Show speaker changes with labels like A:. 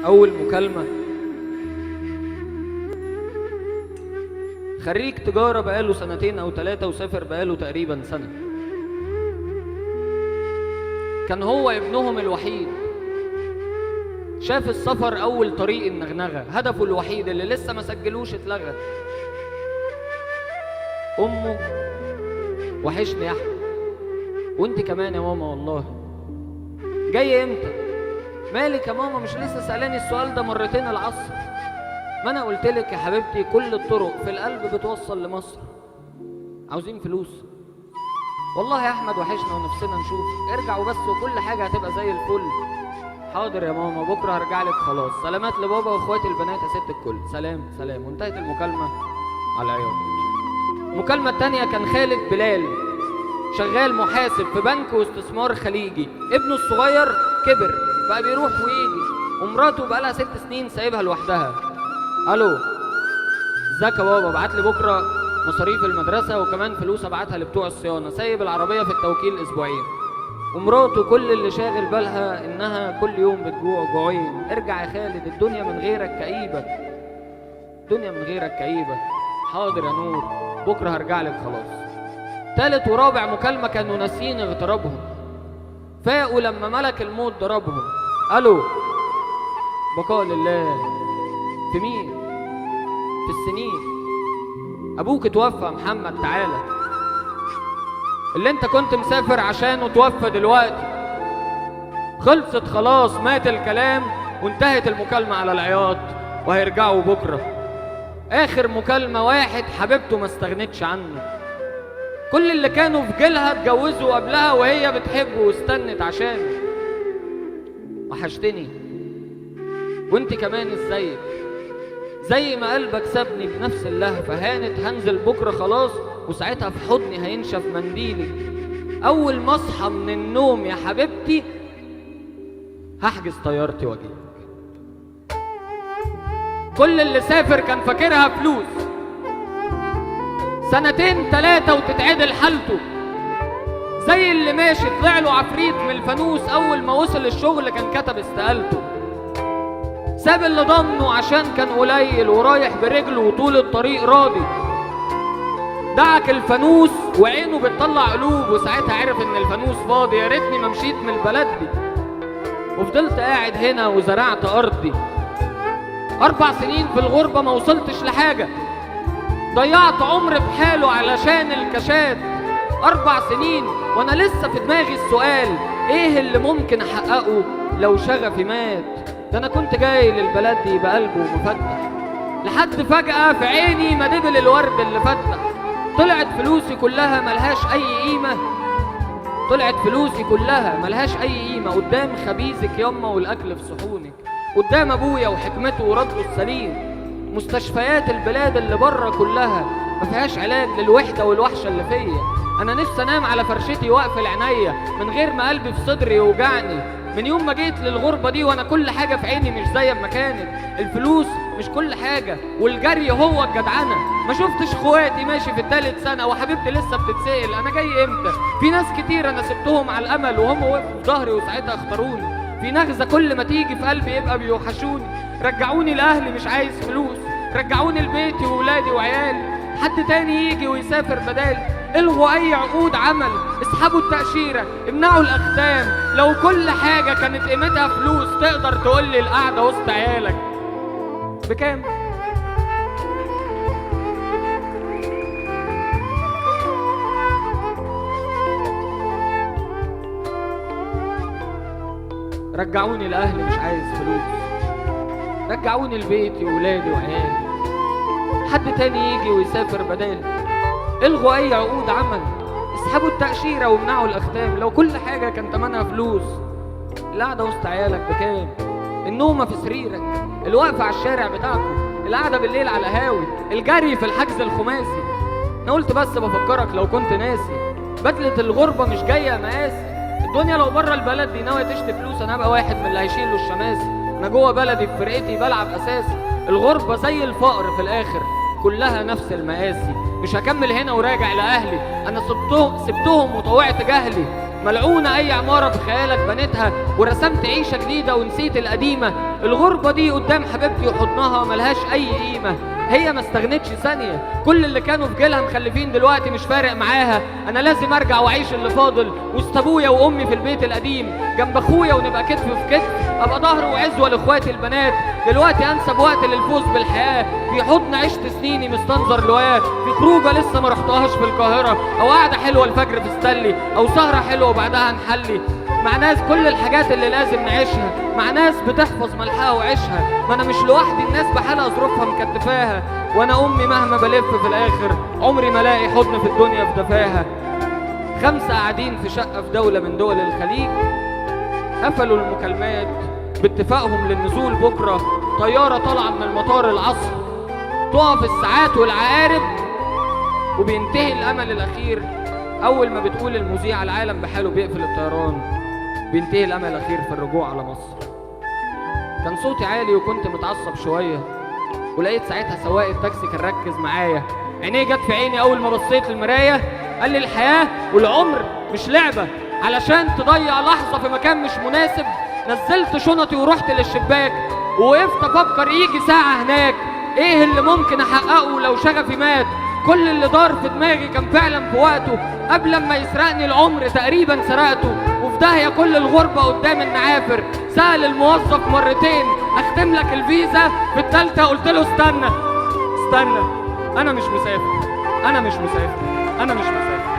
A: أول مكالمة، خريج تجارة بقاله 2 أو 3 وسافر بقاله تقريبا سنة. كان هو ابنهم الوحيد، شاف السفر أول طريق النغنغة، هدفه الوحيد اللي لسه ما سجلوش اتلغى. أمه: وحشني يا أحمد، وانت كمان يا ماما والله. جاي امتى؟ مالك يا ماما مش لسه سألاني السؤال ده مرتين العصر؟ ما انا قلتلك يا حبيبتي كل الطرق في القلب بتوصل لمصر. عاوزين فلوس. والله يا احمد وحشنا ونفسنا نشوفك، ارجع وبس وكل حاجه هتبقى زي الفل. حاضر يا ماما، بكره هرجع لك خلاص. سلامات لبابا واخواتي البنات يا ست الكل. سلام سلام. وانتهت المكالمه على عياط. المكالمه الثانيه كان خالد بلال، شغال محاسب في بنك واستثمار خليجي. ابنه الصغير كبر بقى بيروح ويجي، ومراته بقى لها 6 سنين سايبها لوحدها. الو، ازيك يا بابا؟ ابعت لي بكره مصاريف المدرسه وكمان فلوس ابعتها لبتوع الصيانه، سايب العربيه في التوكيل اسبوعين. ومراته كل اللي شاغل بالها انها كل يوم بتجوع جوعين. ارجع يا خالد، الدنيا من غيرك كئيبه، الدنيا من غيرك كئيبه. حاضر يا نور، بكره هرجع لك خلاص. تالت ورابع مكالمه كانوا ناسيين اغترابهم، فاقوا لما ملك الموت ضربهم. الو، بقاء لله. في مين؟ في السنين. ابوك اتوفى محمد، تعالى. اللي انت كنت مسافر عشانه توفى دلوقتي. خلصت خلاص، مات الكلام وانتهت المكالمة على العياط، وهيرجعوا بكرة. اخر مكالمة، واحد حبيبته ما استغنتش عنه. كل اللي كانوا في جيلها اتجوزوا قبلها وهي بتحبه واستنت عشانه. وحشتني وانت كمان ازيك؟ زي ما قلبك سابني بنفس اللهفة، هانت هنزل بكرة خلاص، وساعتها في حضني هينشف منديلي. أول ما أصحى من النوم يا حبيبتي هحجز طيارتي واجيلك. كل اللي سافر كان فاكرها فلوس، 2 3 وتتعدل حالته. زي اللي ماشي طلع له عفريت من الفانوس، أول ما وصل الشغل كان كتب استقالته. ساب اللي ضمنه عشان كان قليل ورايح برجله وطول الطريق راضي. دعك الفانوس وعينه بتطلع قلوب، وساعتها عرف ان الفانوس فاضي. يا ريتني ما مشيت من البلد دي وفضلت قاعد هنا وزرعت ارضي. 4 سنين في الغربة ما وصلتش لحاجة، ضيعت عمر بحاله علشان الكشات. 4 سنين وانا لسه في دماغي السؤال، ايه اللي ممكن احققه لو شغفي مات؟ ده انا كنت جاي للبلد دي بقلبه مفتح، لحد فجأة في عيني ما دبل الورد اللي فتح. طلعت فلوسي كلها ملهاش اي قيمة، طلعت فلوسي كلها ملهاش اي قيمة قدام خبيزك يما والاكل في صحونك، قدام ابويا وحكمته ورده السليم. مستشفيات البلاد اللي بره كلها ما فيهاش علاج للوحدة والوحشة اللي فيا. انا نفسي انام على فرشتي واقفل عينيا من غير ما قلبي في صدري يوجعني. من يوم ما جيت للغربة دي وانا كل حاجة في عيني مش زي ما كانت. الفلوس مش كل حاجة والجري هو الجدعنة. ما شفتش اخواتي ماشي في ال3 سنة وحبيبتي لسه بتتسأل انا جاي امتى. في ناس كتير انا سبتهم على الامل وهم وقفوا في ظهري وساعتها اختاروني. في نغزة كل ما تيجي في قلبي يبقى بيوحشوني. رجعوني لاهلي مش عايز فلوس، رجعوني لبيتي وولادي وعيالي. حد تاني يجي ويسافر بدالي. الغوا اي عقود عمل، اسحبوا التأشيرة، امنعوا الاختام. لو كل حاجة كانت قيمتها فلوس تقدر تقولي القعدة وسط عيالك بكام؟ رجعوني لأهلي مش عايز فلوس، رجعوني لبيتي وولادي وعيالي. حد تاني يجي ويسافر بدالي. الغوا اي عقود عمل، اسحبوا التأشيرة وامنعوا الاختام. لو كل حاجة كان تمنها فلوس القعدة وسط عيالك بكام؟ النومة في سريرك، الوقفة على الشارع بتاعكم، القعدة بالليل على القهاوي، الجري في الحجز الخماسي. انا قلت بس بفكرك لو كنت ناسي، بدلة الغربة مش جاية مقاسي. الدنيا لو بره البلد دي ناوية تشتي فلوس انا ابقى واحد من اللي هيشيلوا الشماسي. انا جوه بلدي في فرقتي بلعب اساسي. الغربة زي الفقر في الاخر كلها نفس المقاسي. مش هكمل هنا وراجع لاهلي، انا سبتهم وطوعت جهلي. ملعونة أي عمارة في خيالك بنيتها ورسمت عيشة جديدة ونسيت القديمة. الغربة دي قدام حبيبتي وحضنها ملهاش أي قيمة، هي ما استغنتش ثانية. كل اللي كانوا في جيلها مخلفين دلوقتي مش فارق معاها. أنا لازم أرجع وأعيش اللي فاضل وسط أبويا وأمي في البيت القديم، جنب أخويا ونبقى كتف في كتف، أبقى ظهر وعزوة لإخواتي البنات. دلوقتي أنسب وقت للفوز بالحياة، في حضن عشت سنيني مستنظر لواه، في خروجة لسه ما رحتهاش في القاهرة، أو قعدة حلوة الفجر في ستانلي، أو سهرة حلوة وبعدها نحلي مع ناس كل الحاجات اللي لازم نعيشها، مع ناس بتحفظ ملحها وعيشها. ما انا مش لوحدي، الناس بحالها ظروفها مكتفاها، وانا امي مهما بلف في الاخر عمري ما الاقي حضن في الدنيا في دفاها. 5 قاعدين في شقة في دولة من دول الخليج، قفلوا المكالمات باتفاقهم للنزول بكرة. طيارة طالعة من المطار العصر، تقف الساعات والعقارب وبينتهي الامل الاخير. أول ما بتقول المذيعة العالم بحاله بيقفل الطيران، بينتهي الأمل الأخير في الرجوع على مصر. كان صوتي عالي وكنت متعصب شوية، ولقيت ساعتها سواق التاكسي كان ركز معايا، عينيه جت في عيني أول ما بصيت للمراية. قال لي الحياة والعمر مش لعبة، علشان تضيع لحظة في مكان مش مناسب. نزلت شنطي ورحت للشباك ووقفت أفكر يجي ساعة هناك إيه اللي ممكن أحققه لو شغفي مات. كل اللي دار في دماغي كان فعلا في وقته، قبل ما يسرقني العمر تقريبا سرقته. وفي داهية كل الغربة قدام النعافر. سأل الموظف مرتين اختم لك الفيزا، في التالتة قلت له استنى انا مش مسافر، انا مش مسافر.